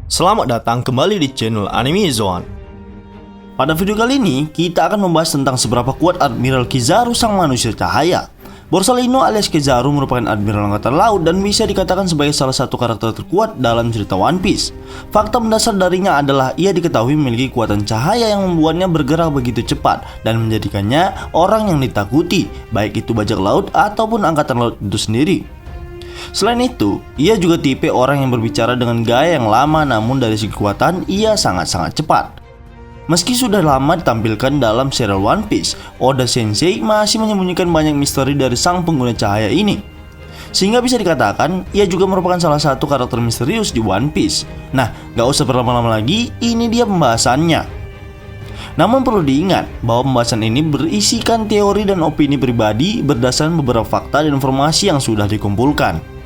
Selamat datang kembali di channel Anime Zone. Pada video kali ini, kita akan membahas tentang seberapa kuat Admiral Kizaru sang manusia cahaya. Borsalino alias Kizaru merupakan Admiral Angkatan Laut dan bisa dikatakan sebagai salah satu karakter terkuat dalam cerita One Piece. Fakta mendasar darinya adalah ia diketahui memiliki kekuatan cahaya yang membuatnya bergerak begitu cepat dan menjadikannya orang yang ditakuti, baik itu bajak laut ataupun Angkatan Laut itu sendiri. Selain itu, ia juga tipe orang yang berbicara dengan gaya yang lama, namun dari segi kekuatan ia sangat-sangat cepat. Meski sudah lama ditampilkan dalam serial One Piece, Oda Sensei masih menyembunyikan banyak misteri dari sang pengguna cahaya ini. Sehingga bisa dikatakan, ia juga merupakan salah satu karakter misterius di One Piece. Nah, gak usah berlama-lama lagi, ini dia pembahasannya. Namun perlu diingat bahwa pembahasan ini berisikan teori dan opini pribadi berdasarkan beberapa fakta dan informasi yang sudah dikumpulkan.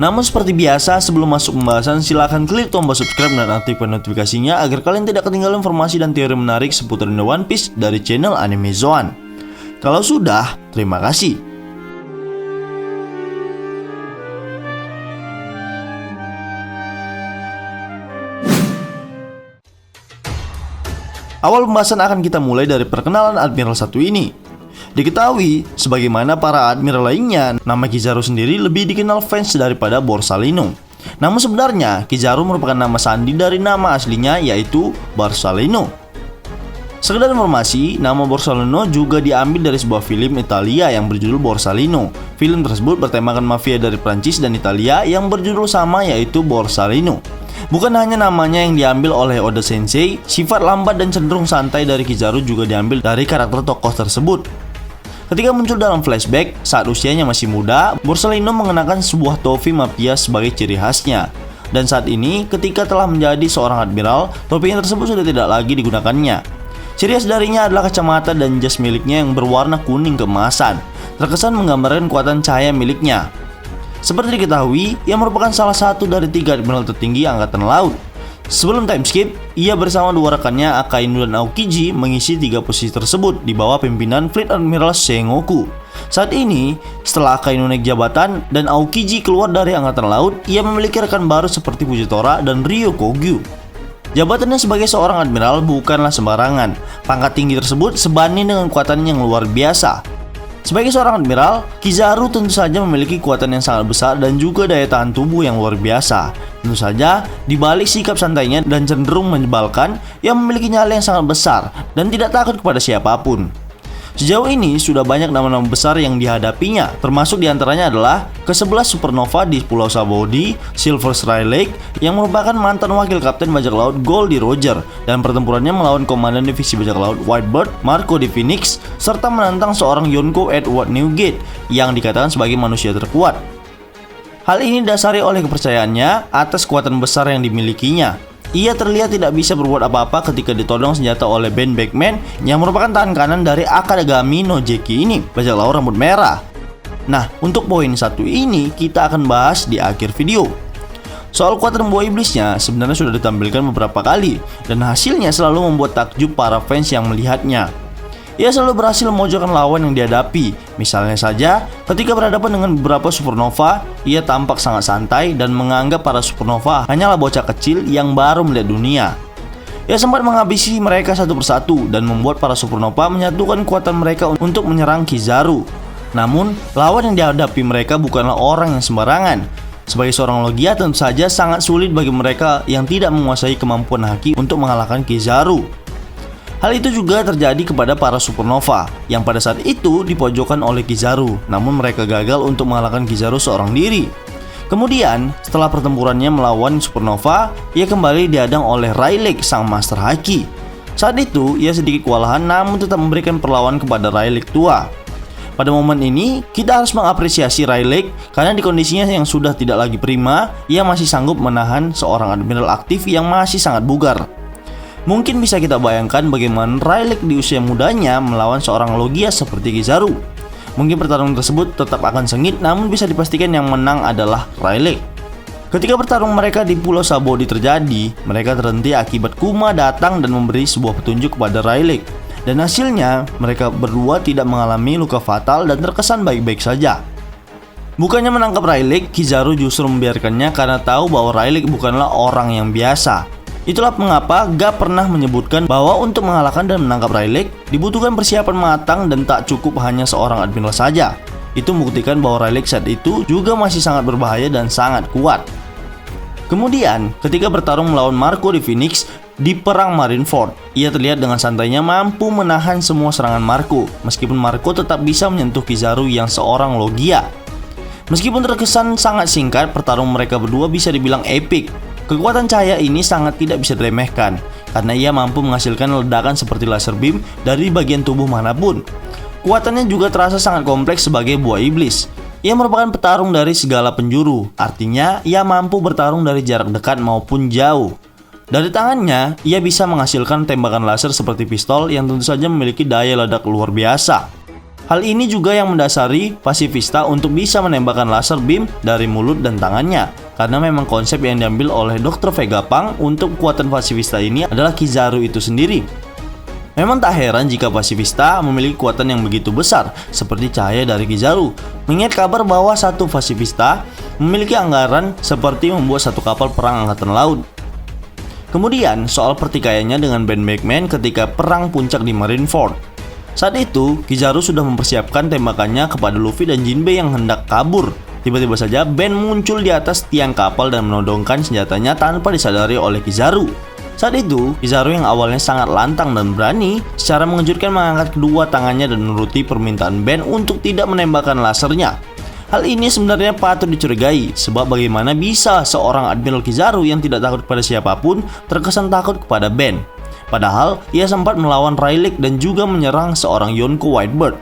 Namun seperti biasa, sebelum masuk pembahasan silahkan klik tombol subscribe dan aktifkan notifikasinya agar kalian tidak ketinggalan informasi dan teori menarik seputar The One Piece dari channel Anime Zone. Kalau sudah, terima kasih. Awal pembahasan akan kita mulai dari perkenalan Admiral satu ini. Diketahui, sebagaimana para Admiral lainnya, nama Kizaru sendiri lebih dikenal fans daripada Borsalino. Namun sebenarnya, Kizaru merupakan nama sandi dari nama aslinya yaitu Borsalino. Sekedar informasi, nama Borsalino juga diambil dari sebuah film Italia yang berjudul Borsalino. Film tersebut bertemakan mafia dari Prancis dan Italia yang berjudul sama yaitu Borsalino. Bukan hanya namanya yang diambil oleh Oda Sensei, sifat lambat dan cenderung santai dari Kizaru juga diambil dari karakter tokoh tersebut. Ketika muncul dalam flashback, saat usianya masih muda, Borsalino mengenakan sebuah topi mafia sebagai ciri khasnya. Dan saat ini, ketika telah menjadi seorang admiral, topi tersebut sudah tidak lagi digunakannya. Ciri khas darinya adalah kacamata dan jas miliknya yang berwarna kuning keemasan, terkesan menggambarkan kekuatan cahaya miliknya. Seperti diketahui, ia merupakan salah satu dari 3 admiral tertinggi Angkatan Laut. Sebelum time skip, ia bersama 2 rekannya Akainu dan Aokiji mengisi 3 posisi tersebut di bawah pimpinan Fleet Admiral Sengoku. Saat ini, setelah Akainu naik jabatan dan Aokiji keluar dari Angkatan Laut, ia memiliki rekan baru seperti Fujitora dan Ryokogyu. Jabatannya sebagai seorang admiral bukanlah sembarangan. Pangkat tinggi tersebut sebanding dengan kekuatannya yang luar biasa. Sebagai seorang admiral, Kizaru tentu saja memiliki kekuatan yang sangat besar dan juga daya tahan tubuh yang luar biasa. Tentu saja, dibalik sikap santainya dan cenderung menyebalkan, ia memiliki nyali yang sangat besar dan tidak takut kepada siapapun. Sejauh ini, sudah banyak nama-nama besar yang dihadapinya, termasuk diantaranya adalah ke-11 supernova di Pulau Sabaody, Silver Ray Lake, yang merupakan mantan wakil kapten bajak laut Goldie Roger, dan pertempurannya melawan komandan divisi bajak laut Whitebird, Marco di Phoenix, serta menantang seorang Yonko Edward Newgate, yang dikatakan sebagai manusia terkuat. Hal ini didasari oleh kepercayaannya atas kekuatan besar yang dimilikinya. Ia terlihat tidak bisa berbuat apa-apa ketika ditodong senjata oleh Ben Beckman yang merupakan tangan kanan dari Akadagami no Jeki ini, bajak laut rambut merah. Nah, untuk poin satu ini kita akan bahas di akhir video. Soal kekuatan buah iblisnya sebenarnya sudah ditampilkan beberapa kali dan hasilnya selalu membuat takjub para fans yang melihatnya. Ia selalu berhasil memojokkan lawan yang dihadapi. Misalnya saja, ketika berhadapan dengan beberapa supernova, ia tampak sangat santai dan menganggap para supernova hanyalah bocah kecil yang baru melihat dunia. Ia sempat menghabisi mereka satu persatu dan membuat para supernova menyatukan kekuatan mereka untuk menyerang Kizaru. Namun, lawan yang dihadapi mereka bukanlah orang yang sembarangan. Sebagai seorang logia, tentu saja sangat sulit bagi mereka yang tidak menguasai kemampuan haki untuk mengalahkan Kizaru. Hal itu juga terjadi kepada para supernova yang pada saat itu dipojokkan oleh Kizaru, namun mereka gagal untuk mengalahkan Kizaru seorang diri. Kemudian, setelah pertempurannya melawan supernova, ia kembali dihadang oleh Rayleigh sang master haki. Saat itu, ia sedikit kewalahan namun tetap memberikan perlawanan kepada Rayleigh tua. Pada momen ini, kita harus mengapresiasi Rayleigh karena di kondisinya yang sudah tidak lagi prima, ia masih sanggup menahan seorang admiral aktif yang masih sangat bugar. Mungkin bisa kita bayangkan bagaimana Rayleigh di usia mudanya melawan seorang logia seperti Kizaru. Mungkin pertarungan tersebut tetap akan sengit, namun bisa dipastikan yang menang adalah Rayleigh. Ketika pertarungan mereka di Pulau Sabaody terjadi, mereka terhenti akibat Kuma datang dan memberi sebuah petunjuk kepada Rayleigh. Dan hasilnya, mereka berdua tidak mengalami luka fatal dan terkesan baik-baik saja. Bukannya menangkap Rayleigh, Kizaru justru membiarkannya karena tahu bahwa Rayleigh bukanlah orang yang biasa. Itulah mengapa Garp pernah menyebutkan bahwa untuk mengalahkan dan menangkap Rayleigh dibutuhkan persiapan matang dan tak cukup hanya seorang admiral saja. Itu membuktikan bahwa Rayleigh saat itu juga masih sangat berbahaya dan sangat kuat. Kemudian, ketika bertarung melawan Marco di Phoenix di perang Marineford, ia terlihat dengan santainya mampu menahan semua serangan Marco, meskipun Marco tetap bisa menyentuh Kizaru yang seorang Logia. Meskipun terkesan sangat singkat, pertarungan mereka berdua bisa dibilang epik. Kekuatan cahaya ini sangat tidak bisa diremehkan, karena ia mampu menghasilkan ledakan seperti laser beam dari bagian tubuh manapun. Kuatannya juga terasa sangat kompleks sebagai buah iblis. Ia merupakan petarung dari segala penjuru, artinya ia mampu bertarung dari jarak dekat maupun jauh. Dari tangannya, ia bisa menghasilkan tembakan laser seperti pistol yang tentu saja memiliki daya ledak luar biasa. Hal ini juga yang mendasari pasifista untuk bisa menembakkan laser beam dari mulut dan tangannya, karena memang konsep yang diambil oleh Dr. Vegapunk untuk kekuatan pasifista ini adalah Kizaru itu sendiri. Memang tak heran jika pasifista memiliki kekuatan yang begitu besar seperti cahaya dari Kizaru, mengingat kabar bahwa satu pasifista memiliki anggaran seperti membuat satu kapal perang angkatan laut. Kemudian soal pertikaiannya dengan Ben Beckman ketika perang puncak di Marineford. Saat itu, Kizaru sudah mempersiapkan tembakannya kepada Luffy dan Jinbei yang hendak kabur. Tiba-tiba saja Ben muncul di atas tiang kapal dan menodongkan senjatanya tanpa disadari oleh Kizaru. Saat itu, Kizaru yang awalnya sangat lantang dan berani, secara mengejutkan mengangkat kedua tangannya dan menuruti permintaan Ben untuk tidak menembakkan lasernya. Hal ini sebenarnya patut dicurigai, sebab bagaimana bisa seorang Admiral Kizaru yang tidak takut kepada siapapun terkesan takut kepada Ben. Padahal, ia sempat melawan Rayleigh dan juga menyerang seorang Yonko Whitebird.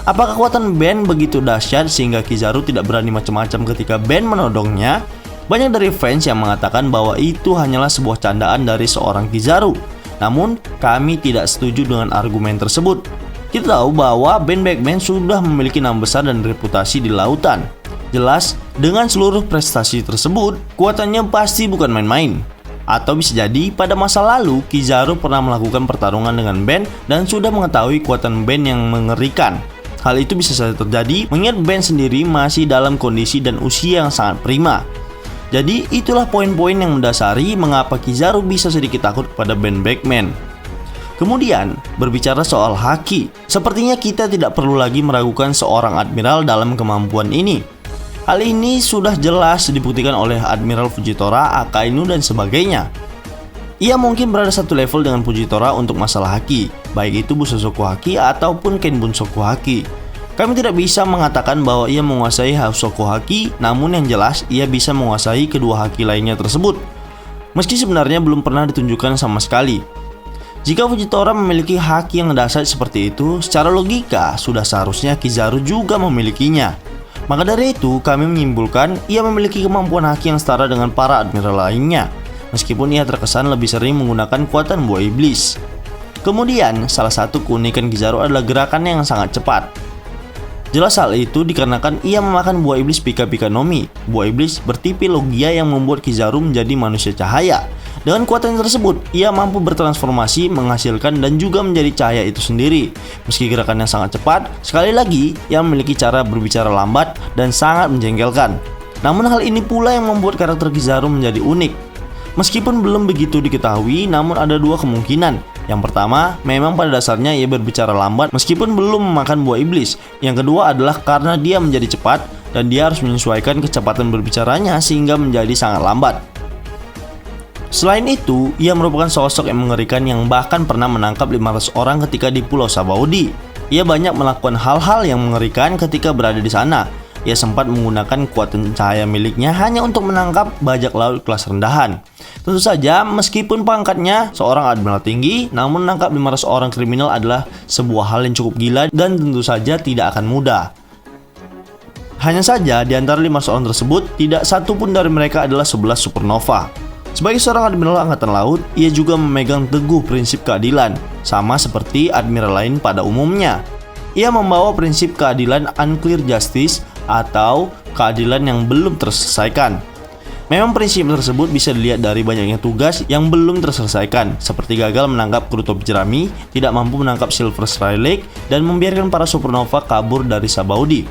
Apa kekuatan Ben begitu dahsyat sehingga Kizaru tidak berani macam-macam ketika Ben menodongnya? Banyak dari fans yang mengatakan bahwa itu hanyalah sebuah candaan dari seorang Kizaru. Namun, kami tidak setuju dengan argumen tersebut. Kita tahu bahwa Ben Beckman sudah memiliki nama besar dan reputasi di lautan. Jelas, dengan seluruh prestasi tersebut, kuatannya pasti bukan main-main. Atau bisa jadi pada masa lalu Kizaru pernah melakukan pertarungan dengan Ben dan sudah mengetahui kekuatan Ben yang mengerikan. Hal itu bisa saja terjadi mengingat Ben sendiri masih dalam kondisi dan usia yang sangat prima. Jadi itulah poin-poin yang mendasari mengapa Kizaru bisa sedikit takut kepada Ben Beckman. Kemudian berbicara soal haki, sepertinya kita tidak perlu lagi meragukan seorang admiral dalam kemampuan ini. Hal ini sudah jelas dibuktikan oleh Admiral Fujitora, Akainu, dan sebagainya. Ia mungkin berada satu level dengan Fujitora untuk masalah haki, baik itu Bushoku Haki ataupun Kenbunsoku Haki. Kami tidak bisa mengatakan bahwa ia menguasai Hausoku Haki, namun yang jelas ia bisa menguasai kedua haki lainnya tersebut. Meski sebenarnya belum pernah ditunjukkan sama sekali. Jika Fujitora memiliki haki yang dahsyat seperti itu, secara logika sudah seharusnya Kizaru juga memilikinya. Maka dari itu, kami menyimpulkan ia memiliki kemampuan haki yang setara dengan para admiral lainnya, meskipun ia terkesan lebih sering menggunakan kekuatan buah iblis. Kemudian, salah satu keunikan Kizaru adalah gerakannya yang sangat cepat. Jelas hal itu dikarenakan ia memakan buah iblis Pika Pika no Mi, buah iblis bertipe Logia yang membuat Kizaru menjadi manusia cahaya. Dengan kekuatan tersebut, ia mampu bertransformasi, menghasilkan dan juga menjadi cahaya itu sendiri. Meski gerakannya sangat cepat, sekali lagi ia memiliki cara berbicara lambat dan sangat menjengkelkan. Namun hal ini pula yang membuat karakter Kizaru menjadi unik. Meskipun belum begitu diketahui, namun ada dua kemungkinan. Yang pertama, memang pada dasarnya ia berbicara lambat meskipun belum memakan buah iblis. Yang kedua adalah karena dia menjadi cepat dan dia harus menyesuaikan kecepatan berbicaranya sehingga menjadi sangat lambat. Selain itu, ia merupakan sosok yang mengerikan yang bahkan pernah menangkap 500 orang ketika di Pulau Sabaudi. Ia banyak melakukan hal-hal yang mengerikan ketika berada di sana. Ia sempat menggunakan kekuatan cahaya miliknya hanya untuk menangkap bajak laut kelas rendahan. Tentu saja, meskipun pangkatnya seorang admiral tinggi, namun menangkap 500 orang kriminal adalah sebuah hal yang cukup gila dan tentu saja tidak akan mudah. Hanya saja, di antara 500 orang tersebut, tidak satu pun dari mereka adalah 11 supernova. Sebagai seorang admiral angkatan laut, ia juga memegang teguh prinsip keadilan, sama seperti admiral lain pada umumnya. Ia membawa prinsip keadilan unclear justice atau keadilan yang belum terselesaikan. Memang prinsip tersebut bisa dilihat dari banyaknya tugas yang belum terselesaikan, seperti gagal menangkap kru topi jerami, tidak mampu menangkap Silver Rayleigh, dan membiarkan para supernova kabur dari Sabaudi.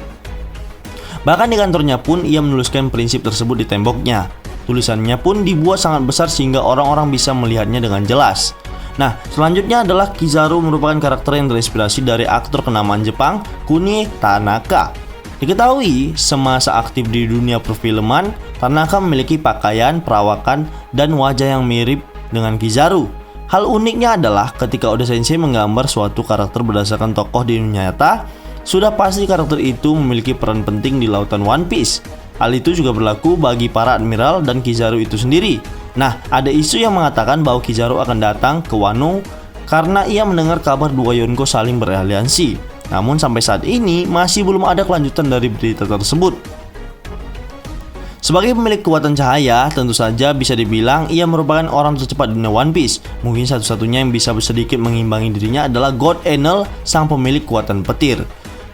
Bahkan di kantornya pun ia menuliskan prinsip tersebut di temboknya. Tulisannya pun dibuat sangat besar sehingga orang-orang bisa melihatnya dengan jelas. Nah, selanjutnya adalah Kizaru merupakan karakter yang terinspirasi dari aktor kenamaan Jepang Kuni Tanaka. Diketahui semasa aktif di dunia perfilman, Tanaka memiliki pakaian, perawakan, dan wajah yang mirip dengan Kizaru. Hal uniknya adalah ketika Oda Sensei menggambar suatu karakter berdasarkan tokoh di dunia nyata, sudah pasti karakter itu memiliki peran penting di lautan One Piece. Hal itu juga berlaku bagi para admiral dan Kizaru itu sendiri. Nah, ada isu yang mengatakan bahwa Kizaru akan datang ke Wano karena ia mendengar kabar dua Yonko saling beraliansi. Namun sampai saat ini masih belum ada kelanjutan dari berita tersebut. Sebagai pemilik kekuatan cahaya, tentu saja bisa dibilang ia merupakan orang tercepat di dunia One Piece. Mungkin satu-satunya yang bisa sedikit mengimbangi dirinya adalah God Enel, sang pemilik kekuatan petir.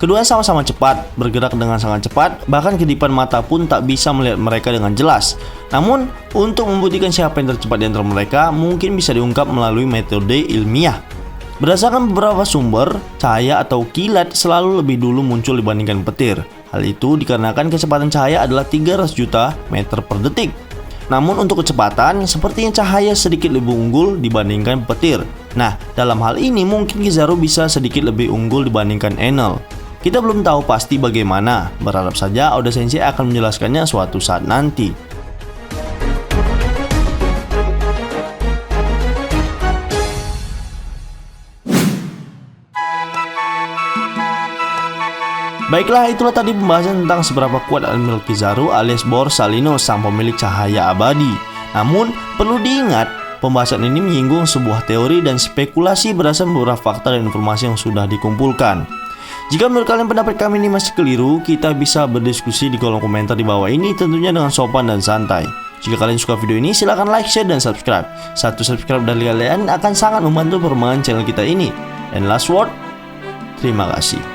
Kedua sama-sama cepat, bergerak dengan sangat cepat, bahkan kedipan mata pun tak bisa melihat mereka dengan jelas. Namun, untuk membuktikan siapa yang tercepat di antara mereka, mungkin bisa diungkap melalui metode ilmiah. Berdasarkan beberapa sumber, cahaya atau kilat selalu lebih dulu muncul dibandingkan petir. Hal itu dikarenakan kecepatan cahaya adalah 300 juta meter per detik. Namun untuk kecepatan, sepertinya cahaya sedikit lebih unggul dibandingkan petir. Nah, dalam hal ini mungkin Kizaru bisa sedikit lebih unggul dibandingkan Enel. Kita belum tahu pasti bagaimana, berharap saja Oda Sensei akan menjelaskannya suatu saat nanti. Baiklah, itulah tadi pembahasan tentang seberapa kuat Admiral Kizaru alias Borsalino, sang pemilik cahaya abadi. Namun, perlu diingat, pembahasan ini menyinggung sebuah teori dan spekulasi berdasarkan beberapa fakta dan informasi yang sudah dikumpulkan. Jika menurut kalian pendapat kami ini masih keliru, kita bisa berdiskusi di kolom komentar di bawah ini, tentunya dengan sopan dan santai. Jika kalian suka video ini, silahkan like, share, dan subscribe. Satu subscribe dari kalian akan sangat membantu perkembangan channel kita ini. And last word, terima kasih.